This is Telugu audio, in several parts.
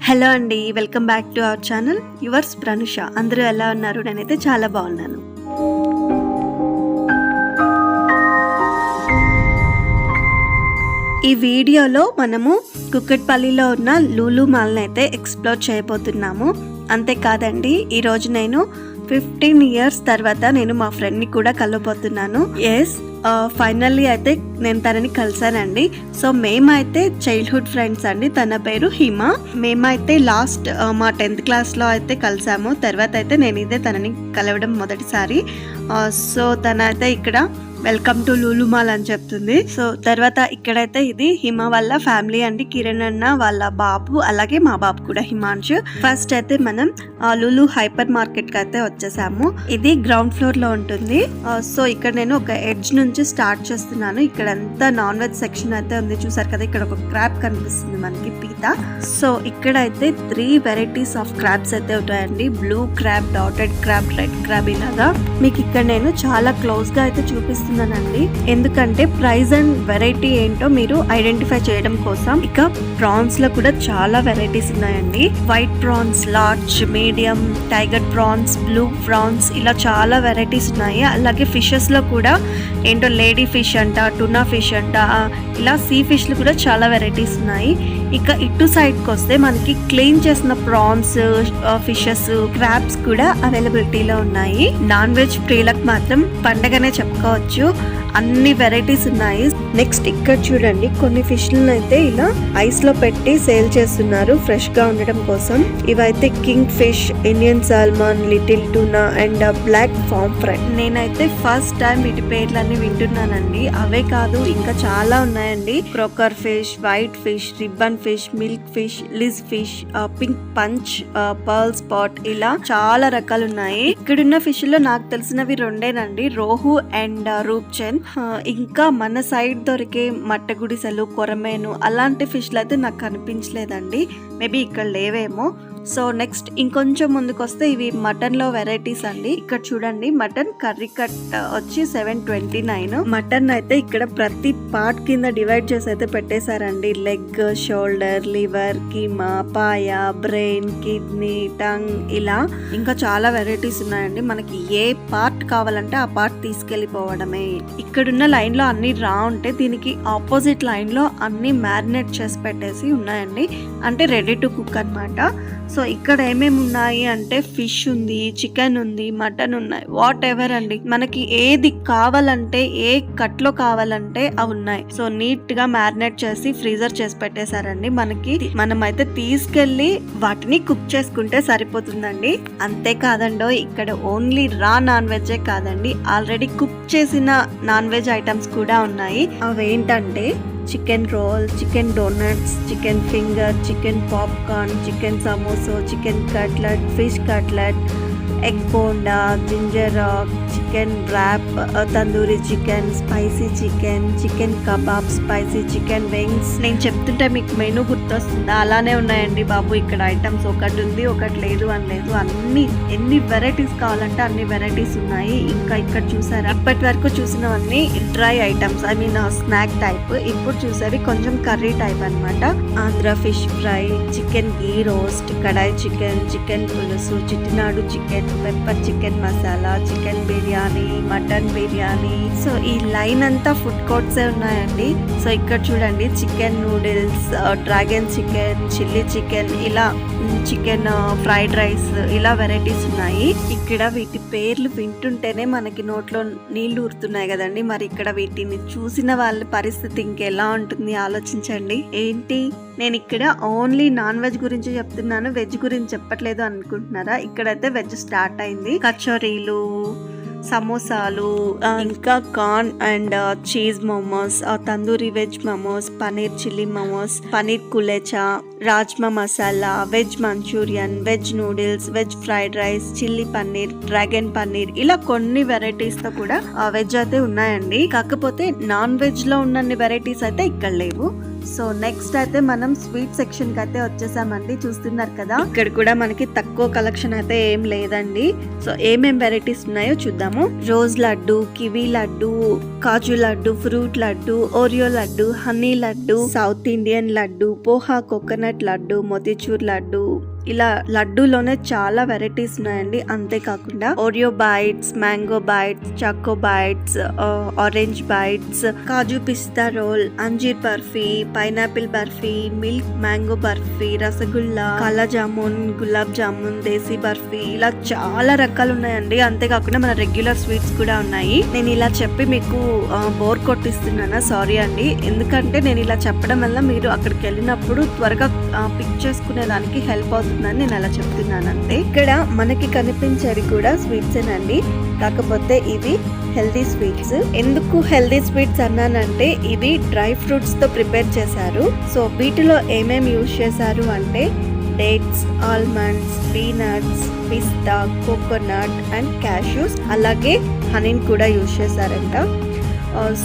హలో అండి, welcome back to our channel yours Pranusha. అందరూ ఎలా ఉన్నారు? నేనైతే చాలా బాగున్నాను. ఈ వీడియోలో మనము కుక్కట్పల్లిలో ఉన్న లూలు మాల్ని అయితే ఎక్స్ప్లోర్ చేయబోతున్నాము. అంతేకాదండి, ఈరోజు నేను 15 years తర్వాత నేను మా ఫ్రెండ్ని కూడా కలవబోతున్నాను. ఫైనల్లీ అయితే నేను తనని కలిసానండి. సో మేమైతే చైల్డ్హుడ్ ఫ్రెండ్స్ అండి. తన పేరు హిమ. మేమైతే లాస్ట్ మా 10th క్లాస్లో అయితే కలిసాము. తర్వాత అయితే నేను ఇదే తనని కలవడం మొదటిసారి. సో తన అయితే ఇక్కడ వెల్కమ్ టు లూలు మాల్ అని చెప్తుంది. సో తర్వాత ఇక్కడైతే ఇది హిమ వాళ్ళ ఫ్యామిలీ అండి. కిరణ్ అన్న వాళ్ళ బాబు, అలాగే మా బాబు కూడా హిమాంశు. ఫస్ట్ అయితే మనం లూలు హైపర్ మార్కెట్ కి అయితే వచ్చేసాము. ఇది గ్రౌండ్ ఫ్లోర్ లో ఉంటుంది. సో ఇక్కడ నేను ఒక ఎడ్జ్ నుంచి స్టార్ట్ చేస్తున్నాను. ఇక్కడ అంతా నాన్ వెజ్ సెక్షన్ అయితే ఉంది. చూసారు కదా, ఇక్కడ ఒక క్రాబ్ కనిపిస్తుంది మనకి, పీతా. సో ఇక్కడ అయితే 3 varieties ఆఫ్ క్రాబ్స్ అయితే ఉంటాయండి. Blue crab, dotted crab, red crab ఇలాగా. మీకు ఇక్కడ నేను చాలా క్లోజ్ గా అయితే చూపిస్తున్నానండి, ఎందుకంటే ప్రైస్ అండ్ వెరైటీ ఏంటో మీరు ఐడెంటిఫై చేయడం కోసం. ఇక ప్రాన్స్ లో కూడా చాలా వెరైటీస్ ఉన్నాయండి. White prawns, large, medium, tiger prawns, blue prawns, ఇలా చాలా వెరైటీస్ ఉన్నాయి. అలాగే ఫిషెస్ లో కూడా ఏంటో లేడీ ఫిష్ అంట, టునా ఫిష్ అంట, ఇలా సీ ఫిష్ లు కూడా చాలా వెరైటీస్ ఉన్నాయి. ఇక ఇటు సైడ్ కి వస్తే మనకి క్లీన్ చేసిన ప్రాన్స్, ఫిషెస్, క్రాబ్స్ కూడా అవైలబిలిటీలో ఉన్నాయి. నాన్ వెజ్ ప్రియులకు మాత్రం పండగనే చెప్పుకోవచ్చు. అన్ని వెరైటీస్ ఉన్నాయి. నెక్స్ట్ ఇక్కడ చూడండి, కొన్ని ఫిష్లను అయితే ఇలా ఐస్ లో పెట్టి సేల్ చేస్తున్నారు ఫ్రెష్ గా ఉండడం కోసం. ఇవైతే king fish, Indian salmon, little tuna and black pomfret. నేనైతే ఫస్ట్ టైం వీటి పేర్లన్నీ వింటున్నానండి. అవే కాదు, ఇంకా చాలా ఉన్నాయండి. Croaker fish, white fish, ribbon fish, milk fish, లిజ్ fish, pink perch, pearl spot, ఇలా చాలా రకాలు ఉన్నాయి. ఇక్కడున్న ఫిష్ లో నాకు తెలిసినవి రెండేనండి, రోహు అండ్ రూప్చంద్. ఇంకా మన సైడ్ దొరికే మట్టగుడిసెలు, కొరమేను అలాంటి ఫిష్లు అయితే నాకు కనిపించలేదండి. మేబీ ఇక్కడ లేవేమో. సో నెక్స్ట్ ఇంకొంచెం ముందుకు వస్తే ఇవి మటన్ లో వెరైటీస్ అండి. ఇక్కడ చూడండి, మటన్ కర్రీ కట్ వచ్చి 729. మటన్ అయితే ఇక్కడ ప్రతి పార్ట్ కింద డివైడ్ చేసి అయితే పెట్టేశారండి. లెగ్, షోల్డర్, లివర్, కీమా, పాయ, బ్రెయిన్, కిడ్నీ, టంగ్, ఇలా ఇంకా చాలా వెరైటీస్ ఉన్నాయండి. మనకి ఏ పార్ట్ కావాలంటే ఆ పార్ట్ తీసుకెళ్లిపోవడమే. ఇక్కడున్న లైన్ లో అన్ని రా ఉంటే దీనికి ఆపోజిట్ లైన్ లో అన్ని మ్యారినేట్ చేసి పెట్టేసి ఉన్నాయండి. అంటే రెడీ టు కుక్ అన్నమాట. సో ఇక్కడ ఏమేమి ఉన్నాయి అంటే ఫిష్ ఉంది, చికెన్ ఉంది, మటన్ ఉన్నాయి, వాట్ ఎవర్ అండి. మనకి ఏది కావాలంటే, ఏ కట్లో కావాలంటే అవి ఉన్నాయి. సో నీట్ గా మ్యారినేట్ చేసి ఫ్రీజర్ చేసి పెట్టేశారండి. మనమైతే తీసుకెళ్లి వాటిని కుక్ చేసుకుంటే సరిపోతుందండి. అంతేకాదండో, ఇక్కడ ఓన్లీ రా నాన్ వెజ్ కాదండి, ఆల్రెడీ కుక్ చేసిన నాన్ వెజ్ ఐటమ్స్ కూడా ఉన్నాయి. అవేంటంటే chicken roll, chicken donuts, chicken finger, chicken popcorn, chicken samosa, chicken cutlet, fish cutlet, egg bonda, ginger rock, chicken wrap, tandoori chicken, spicy chicken, chicken kebab, spicy chicken wings. నేను చెప్తుంటే మీకు మెనూ గుర్తొస్తుందా? అలానే ఉన్నాయండి బాబు. ఇక్కడ ఐటమ్స్ ఒకటి ఉంది, ఒకటి లేదు అని లేదు. ఎన్ని వెరైటీస్ కావాలంటే అన్ని వెరైటీస్ ఉన్నాయి. ఇంకా ఇక్కడ చూసారా, ఇప్పటి వరకు చూసినవన్నీ dry items, I mean snack type. ఇప్పుడు చూసేవి కొంచెం కర్రీ టైప్ అన్నమాట. Andhra fish fry, chicken ghee roast, kadai chicken, chicken పులుసు, Chettinad chicken, pepper chicken masala, chicken biryani, mutton biryani. So ఈ లైన్ అంతా ఫుడ్ కోర్ట్సే ఉన్నాయండి. సో ఇక్కడ చూడండి, chicken noodles, dragon chicken, chilli chicken, ఇలా చికెన్ ఫ్రైడ్ రైస్, ఇలా వెరైటీస్ ఉన్నాయి. ఇక్కడ వీటి పేర్లు వింటుంటేనే మనకి నోట్లో నీళ్లు ఊరుతున్నాయి కదండి. మరి ఇక్కడ వీటిని చూసిన వాళ్ళ పరిస్థితి ఇంకెలా ఉంటుంది ఆలోచించండి. ఏంటి, నేను ఇక్కడ ఓన్లీ నాన్ వెజ్ గురించి చెప్తున్నాను, వెజ్ గురించి చెప్పట్లేదు అనుకుంటున్నారా? ఇక్కడైతే వెజ్ స్టార్ట్ అయింది. కచోరీలు, సమోసాలు, ఇంకా corn and cheese momos, tandoori veg momos, paneer chilli momos, paneer kulcha, rajma masala, veg manchurian, veg noodles, veg fried rice, chilli paneer, dragon paneer, ఇలా కొన్ని వెరైటీస్ తో కూడా వెజ్ అయితే ఉన్నాయండి. కాకపోతే నాన్ వెజ్ లో ఉన్నన్ని వెరైటీస్ అయితే ఇక్కడ లేవు. సో నెక్స్ట్ అయితే మనం స్వీట్ సెక్షన్ కి అయితే వచ్చేసామండి. చూస్తున్నారు కదా, ఇక్కడ కూడా మనకి తక్కువ కలెక్షన్ అయితే ఏం లేదండి. సో ఏమేం వెరైటీస్ ఉన్నాయో చూద్దాము. Rose laddu, kiwi laddu, kaju laddu, fruit laddu, Oreo laddu, honey laddu, south Indian laddu, poha coconut laddu, motichoor laddu, ఇలా లడ్డూలోనే చాలా వెరైటీస్ ఉన్నాయండి. అంతేకాకుండా Oreo bites, mango bites, choco bites, orange bites, kaju pista roll, anjeer barfi, pineapple barfi, milk mango barfi, rasgulla, kala jamun, gulab jamun, దేశీ బర్ఫీ, ఇలా చాలా రకాలు ఉన్నాయండి. అంతేకాకుండా మన రెగ్యులర్ స్వీట్స్ కూడా ఉన్నాయి. నేను ఇలా చెప్పి మీకు బోర్ కొట్టిస్తున్నానా, సారీ అండి. ఎందుకంటే నేను ఇలా చెప్పడం వల్ల మీరు అక్కడికి వెళ్ళినప్పుడు త్వరగా పిక్ చేసుకునేదానికి హెల్ప్ అవుతుందని నేను అలా చెప్తున్నాను అంతే. ఇక్కడ మనకి కనిపించేవి కూడా స్వీట్స్ ఏనండి, కాకపోతే ఇవి హెల్దీ స్వీట్స్. ఎందుకు హెల్దీ స్వీట్స్ అన్నానంటే ఇవి డ్రై ఫ్రూట్స్ తో ప్రిపేర్ చేశారు. సో వీటిలో ఏమేమి యూజ్ చేశారు అంటే dates, almonds, peanuts, pista, coconut and cashews, అలాగే హనీని కూడా యూజ్ చేశారంట.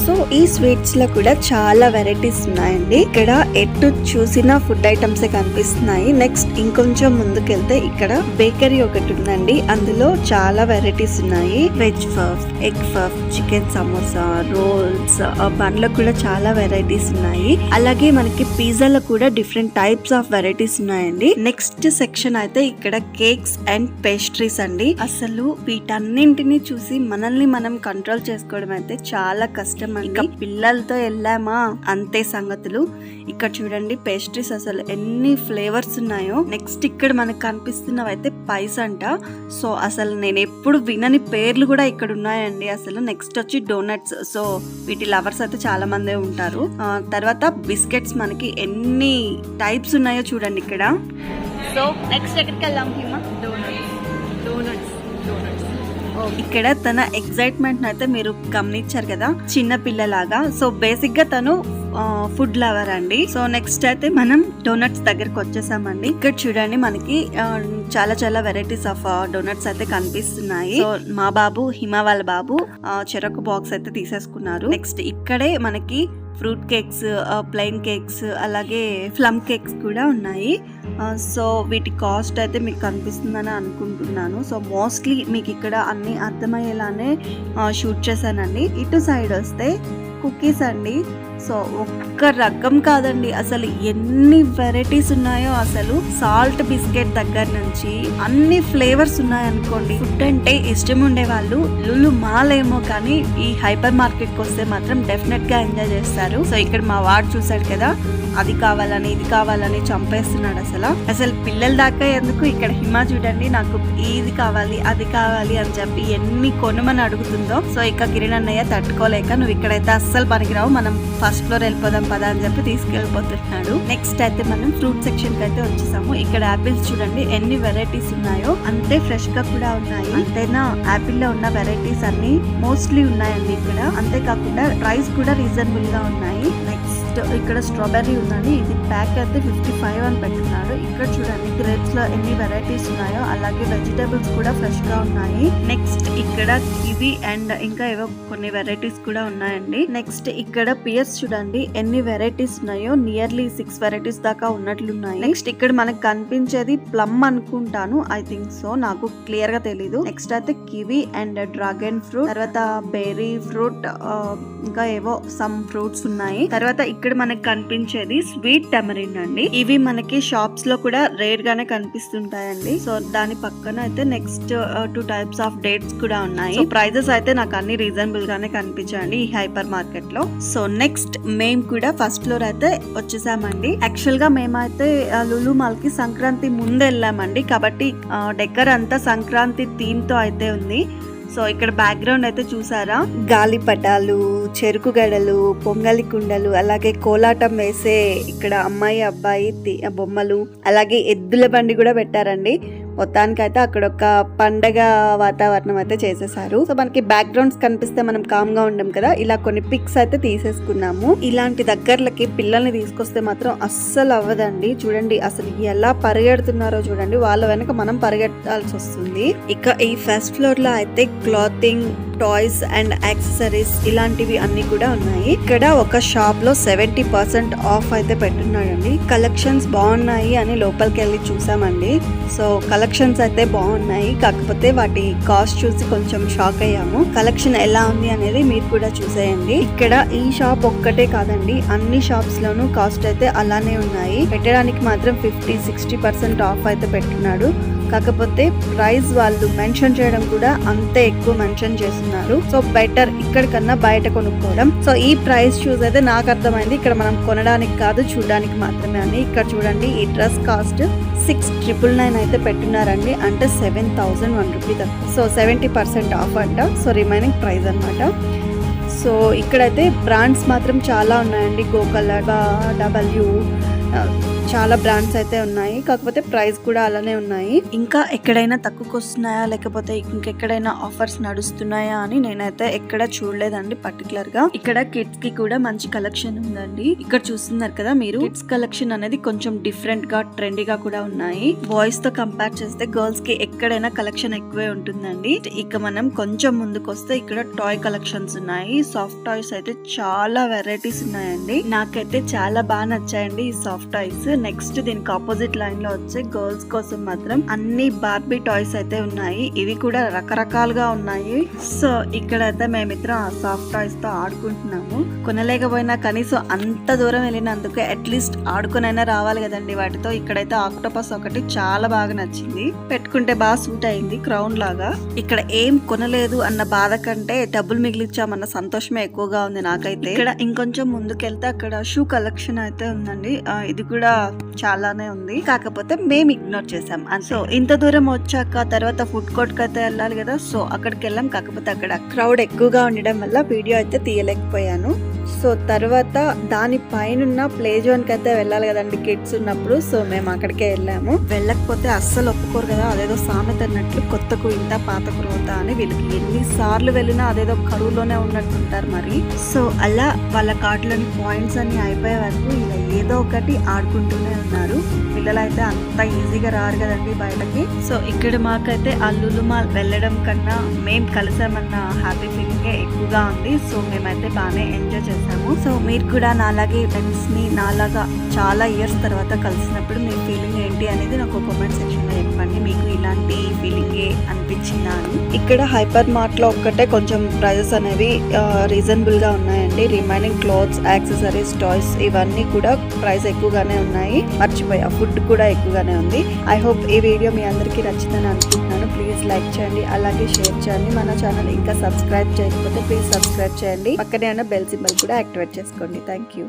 సో ఈ స్వీట్స్ లో కూడా చాలా వెరైటీస్ ఉన్నాయండి. ఇక్కడ ఎటు చూసినా ఫుడ్ ఐటమ్స్ కనిపిస్తున్నాయి. నెక్స్ట్ ఇంకొంచెం ముందుకెళ్తే ఇక్కడ బేకరీ ఒకటి ఉందండి, అందులో చాలా వెరైటీస్ ఉన్నాయి. Veg puff, egg puff, chicken samosa, rolls, బండ్లో కూడా చాలా వెరైటీస్ ఉన్నాయి. అలాగే మనకి పిజ్జాలో కూడా డిఫరెంట్ టైప్స్ ఆఫ్ వెరైటీస్ ఉన్నాయండి. నెక్స్ట్ సెక్షన్ అయితే ఇక్కడ కేక్స్ అండ్ పేస్ట్రీస్ అండి. అసలు వీటన్నింటినీ చూసి మనల్ని మనం కంట్రోల్ చేసుకోవడం అయితే చాలా కష్టం అండి. ఇక పిల్లలతో వెళ్ళామా అంతే సంగతులు. ఇక్కడ చూడండి పేస్ట్రీస్ అసలు ఎన్ని ఫ్లేవర్స్ ఉన్నాయో. నెక్స్ట్ ఇక్కడ మనకు కనిపిస్తున్నవి అయితే పైస్ అంట. సో అసలు నేను ఎప్పుడు వినని పేర్లు కూడా ఇక్కడ ఉన్నాయండి అసలు. నెక్స్ట్ వచ్చి డోనట్స్. సో వీటి లవర్స్ అయితే చాలా మందే ఉంటారు. తర్వాత బిస్కెట్స్ మనకి ఎన్ని టైప్స్ ఉన్నాయో చూడండి ఇక్కడ. సో నెక్స్ట్ ఎక్కడికి వెళ్దాం హిమా? ఇక్కడ తన ఎక్సైట్మెంట్ అయితే మీరు గమనించారు కదా, చిన్న పిల్లలాగా. సో బేసిక్ గా తను ఫుడ్ లవర్ అండి. సో నెక్స్ట్ అయితే మనం డోనట్స్ దగ్గరకు వచ్చేసామండి. ఇక్కడ చూడండి మనకి చాలా చాలా వెరైటీస్ ఆఫ్ డోనట్స్ అయితే కనిపిస్తున్నాయి. సో మా బాబు, హిమ వాళ్ళ బాబు చెరొక బాక్స్ అయితే తీసేసుకున్నారు. నెక్స్ట్ ఇక్కడే మనకి ఫ్రూట్ కేక్స్, ప్లెయిన్ కేక్స్, అలాగే ప్లమ్ కేక్స్ కూడా ఉన్నాయి. సో వీటి కాస్ట్ అయితే మీకు కనిపిస్తుందని అనుకుంటున్నాను. సో మోస్ట్లీ మీకు ఇక్కడ అన్ని అర్థమయ్యేలానే షూట్ చేశానండి. ఇటు సైడ్ వస్తే కుకీస్ అండి. సో ఒక్క రకం కాదండి, అసలు ఎన్ని వెరైటీస్ ఉన్నాయో. అసలు సాల్ట్ బిస్కెట్ దగ్గర నుంచి అన్ని ఫ్లేవర్స్ ఉన్నాయనుకోండి. ఫుడ్ అంటే ఇష్టం ఉండే వాళ్ళు లులు మాల్ ఏమో కానీ ఈ హైపర్ మార్కెట్ కి వస్తే మాత్రం డెఫినెట్ గా ఎంజాయ్ చేస్తారు. సో ఇక్కడ మా వాడు చూసాడు కదా, అది కావాలని ఇది కావాలని చంపేస్తున్నాడు. అసలు పిల్లల దాకా ఎందుకు, ఇక్కడ హిమ చూడండి నాకు ఇది కావాలి అది కావాలి అని చెప్పి ఎన్ని కొనమని అడుగుతుందో. సో ఇక కిరణ్ అన్నయ్య తట్టుకోలేక, నువ్వు ఇక్కడైతే అస్సలు పనికిరావు, మనం ఫస్ట్ ఫ్లోర్ వెళ్ళిపోదాం పదా అని చెప్పి తీసుకెళ్ళిపోతున్నాడు. నెక్స్ట్ అయితే మనం ఫ్రూట్ సెక్షన్ కి అయితే వచ్చేసాము. ఇక్కడ ఆపిల్స్ చూడండి ఎన్ని వెరైటీస్ ఉన్నాయో, అంతే ఫ్రెష్ గా కూడా ఉన్నాయి. అంతేనా, ఆపిల్ లో ఉన్న వెరైటీస్ అన్ని మోస్ట్లీ ఉన్నాయండి ఇక్కడ. అంతేకాకుండా ప్రైస్ కూడా రీజనబుల్ గా ఉన్నాయి. నెక్స్ట్ ఇక్కడ స్ట్రాబెర్రీ ఉందండి, ఇది ప్యాక్ అయితే 55 అని పెట్టున్నాడు. ఇక్కడ చూడండి గ్రేప్స్ లో ఎన్ని వెరైటీస్ ఉన్నాయో, అలాగే వెజిటేబుల్స్ కూడా ఫ్రెష్ గా ఉన్నాయి. నెక్స్ట్ ఇక్కడ కివి అండ్ ఇంకా ఏవో కొన్ని వెరైటీస్ కూడా ఉన్నాయండి. నెక్స్ట్ ఇక్కడ పియర్స్ చూడండి ఎన్ని వెరైటీస్ ఉన్నాయో, నియర్లీ 6 వెరైటీస్ దాకా ఉన్నట్లున్నాయి. నెక్స్ట్ ఇక్కడ మనకు కనిపించేది ప్లమ్ అనుకుంటాను, ఐ థింక్ సో, నాకు క్లియర్ గా తెలీదు. నెక్స్ట్ అయితే కివి అండ్ డ్రాగన్ ఫ్రూట్, తర్వాత బెర్రీ ఫ్రూట్, ఇంకా ఏవో సమ్ ఫ్రూట్స్ ఉన్నాయి. తర్వాత ఇక్కడ మనకు కనిపించేది స్వీట్ టమరిన్ అండి. ఇవి మనకి షాప్స్ లో కూడా రేర్ గానే కనిపిస్తుంటాయండి. సో దాని పక్కన అయితే నెక్స్ట్ 2 టైప్స్ ఆఫ్ డేట్స్ కూడా ఉన్నాయి. సో ప్రైజెస్ అయితే నాకు అన్ని రీజనబుల్ గానే కనిపించాయండి ఈ హైపర్ మార్కెట్ లో. సో నెక్స్ట్ మేము కూడా ఫస్ట్ ఫ్లోర్ అయితే వచ్చేసామండి. యాక్చువల్ గా మేమైతే లులు మాల్ కి సంక్రాంతి ముందు వెళ్ళామండి, కాబట్టి డెకర్ అంతా సంక్రాంతి థీమ్ తో అయితే ఉంది. సో ఇక్కడ బ్యాక్గ్రౌండ్ అయితే చూసారా, గాలిపటాలు, చెరుకు గడలు, పొంగలి కుండలు, అలాగే కోలాటం వేసే ఇక్కడ అమ్మాయి అబ్బాయి బొమ్మలు, అలాగే ఎద్దుల బండి కూడా పెట్టారండి. మొత్తానికైతే అక్కడ ఒక పండగ వాతావరణం అయితే చేసేసారు. సో మనకి బ్యాక్గ్రౌండ్స్ కనిపిస్తే మనం కామ్ గా ఉండం కదా, ఇలా కొన్ని పిక్స్ అయితే తీసేసుకున్నాము. ఇలాంటి దగ్గరలకి పిల్లల్ని తీసుకొస్తే మాత్రం అస్సలు అవ్వదండి. చూడండి అసలు ఎలా పరిగెడుతున్నారో చూడండి, వాళ్ళ వెనక మనం పరిగెట్టాల్సి వస్తుంది. ఇక ఈ ఫస్ట్ ఫ్లోర్ లో అయితే క్లాతింగ్, టాయ్స్ అండ్ యాక్సెసరీస్ ఇలాంటివి అన్ని కూడా ఉన్నాయి. ఇక్కడ ఒక షాప్ లో 70% ఆఫ్ అయితే పెట్టున్నాడండి. కలెక్షన్స్ బాగున్నాయి అని లోపలికి వెళ్ళి చూసామండి. సో కలెక్షన్స్ అయితే బాగున్నాయి, కాకపోతే వాటి కాస్ట్ చూసి కొంచెం షాక్ అయ్యాము. కలెక్షన్ ఎలా ఉంది అనేది మీరు కూడా చూసేయండి. ఇక్కడ ఈ షాప్ ఒక్కటే కాదండి, అన్ని షాప్స్ లోనూ కాస్ట్ అయితే అలానే ఉన్నాయి. పెట్టడానికి మాత్రం 50-60% ఆఫ్ అయితే పెట్టున్నాడు. కాకపోతే ప్రైస్ వాళ్ళు మెన్షన్ చేయడం కూడా అంతే ఎక్కువ మెన్షన్ చేస్తున్నారు. సో బెటర్ ఇక్కడ కన్నా బయట కొనుక్కోవడం. సో ఈ ప్రైస్ చూస్ అయితే నాకు అర్థమైంది, ఇక్కడ మనం కొనడానికి కాదు చూడడానికి మాత్రమే అని. ఇక్కడ చూడండి ఈ డ్రెస్ కాస్ట్ 6,999 అయితే పెట్టున్నారండి, అంటే 7,001 రూపీ తక్కువ. సో 70% ఆఫ్ అంట. సో రిమైనింగ్ ప్రైస్ అన్నమాట. సో ఇక్కడైతే బ్రాండ్స్ మాత్రం చాలా ఉన్నాయండి. గోకలర్, డబ్ల్యూ, చాలా బ్రాండ్స్ అయితే ఉన్నాయి. కాకపోతే ప్రైస్ కూడా అలానే ఉన్నాయి. ఇంకా ఎక్కడైనా తక్కువకి వస్తున్నాయా లేకపోతే ఇంకెక్కడైనా ఆఫర్స్ నడుస్తున్నాయా అని నేనైతే ఎక్కడ చూడలేదండి పర్టికులర్ గా. ఇక్కడ కిడ్స్ కి కూడా మంచి కలెక్షన్ ఉందండి. ఇక్కడ చూస్తున్నారు కదా మీరు, కిడ్స్ కలెక్షన్ అనేది కొంచెం డిఫరెంట్ గా ట్రెండీగా కూడా ఉన్నాయి. బాయ్స్ తో కంపేర్ చేస్తే గర్ల్స్ కి ఎక్కడైనా కలెక్షన్ ఎక్కువే ఉంటుందండి. ఇక మనం కొంచెం ముందుకు వస్తే ఇక్కడ టాయ్ కలెక్షన్స్ ఉన్నాయి. సాఫ్ట్ టాయ్స్ అయితే చాలా వెరైటీస్ ఉన్నాయండి. నాకైతే చాలా బాగా నచ్చాయండి ఈ సాఫ్ట్ టాయ్స్. నెక్స్ట్ దీనికి ఆపోజిట్ లైన్ లో వచ్చే గర్ల్స్ కోసం మాత్రం అన్ని బార్బీ టాయ్స్ అయితే ఉన్నాయి. ఇవి కూడా రకరకాలుగా ఉన్నాయి. సో ఇక్కడైతే మేమిద్దరం ఆ సాఫ్ట్ టాయ్స్ తో ఆడుకుంటున్నాము. కొనలేకపోయినా కనీసం అంత దూరం వెళ్ళినందుకు అట్లీస్ట్ ఆడుకునైనా రావాలి కదండి వాటితో. ఇక్కడైతే ఆక్టోపస్ ఒకటి చాలా బాగా నచ్చింది, పెట్టుకుంటే బాగా సూట్ అయింది క్రౌన్ లాగా. ఇక్కడ ఏం కొనలేదు అన్న బాధ కంటే డబ్బులు మిగిలిచ్చామన్న సంతోషమే ఎక్కువగా ఉంది నాకైతే. ఇక్కడ ఇంకొంచెం ముందుకెళ్తే అక్కడ షూ కలెక్షన్ అయితే ఉందండి. ఇది కూడా చాలానే ఉంది, కాకపోతే మేము ఇగ్నోర్ చేసాం. సో ఇంత దూరం వచ్చాక తర్వాత ఫుడ్ కోర్ట్ కి అయితే వెళ్ళాలి కదా, సో అక్కడికి వెళ్ళాం. కాకపోతే అక్కడ క్రౌడ్ ఎక్కువగా ఉండడం వల్ల వీడియో అయితే తీయలేకపోయాను. సో తర్వాత దాని పైన ప్లే జోన్ కి అయితే వెళ్ళాలి కదండి కిడ్స్ ఉన్నప్పుడు. సో మేము అక్కడికే వెళ్ళాము. వెళ్ళకపోతే అస్సలు ఒప్పుకోరు కదా, అదేదో సామెత అన్నట్లు కొత్తకు ఇంత పాతకు రోత అని. వీళ్ళకి ఎన్నిసార్లు వెళ్ళినా అదేదో కరువులోనే ఉన్నట్టుంటారు మరి. సో అలా వాళ్ళ కార్డులోని పాయింట్స్ అన్ని అయిపోయే వరకు ఇలా ఏదో ఒకటి ఆడుకుంటూనే ఉన్నారు. పిల్లలైతే అంత ఈజీగా రారు కదండి బయటకి. సో ఇక్కడ మాకైతే అల్లులు మాల్ వెళ్ళడం కన్నా మేము కలిసామన్న హ్యాపీ ఫీలింగ్ ఎక్కువగా ఉంది. సో మేమైతే బాగానే ఎంజాయ్ చేసాము. సో మీరు కూడా నాలాగే ఫ్రెండ్స్ ని నాలాగా చాలా ఇయర్స్ తర్వాత కలిసినప్పుడు మీ ఫీలింగ్ ఏంటి అనేది నాకు కామెంట్ సెక్షన్ లో చెప్పండి. మీకు ఇలాంటి ఫీలింగ్ అనిపించిందా అని. ఇక్కడ హైపర్ మార్ట్ లో ఒక్కటే కొంచెం ప్రైజెస్ అనేవి రీజనబుల్ గా ఉన్నాయండి. రిమైనింగ్ క్లోత్స్, యాక్సెసరీస్, టాయ్స్ ఇవన్నీ కూడా ప్రైస్ ఎక్కువగానే ఉన్నాయి. మర్చిపోయా, ఫుడ్ కూడా ఎక్కువగానే ఉంది. ఐ హోప్ ఈ వీడియో మీ అందరికీ నచ్చిందని అనుకుంటున్నాను. ప్లీజ్ లైక్ చేయండి, అలాగే షేర్ చేయండి. మన ఛానల్ ఇంకా సబ్స్క్రైబ్ చేయకపోతే ప్లీజ్ సబ్స్క్రైబ్ చేయండి. పక్కనే ఉన్న బెల్ సింబల్ కూడా యాక్టివేట్ చేసుకోండి. Thank you.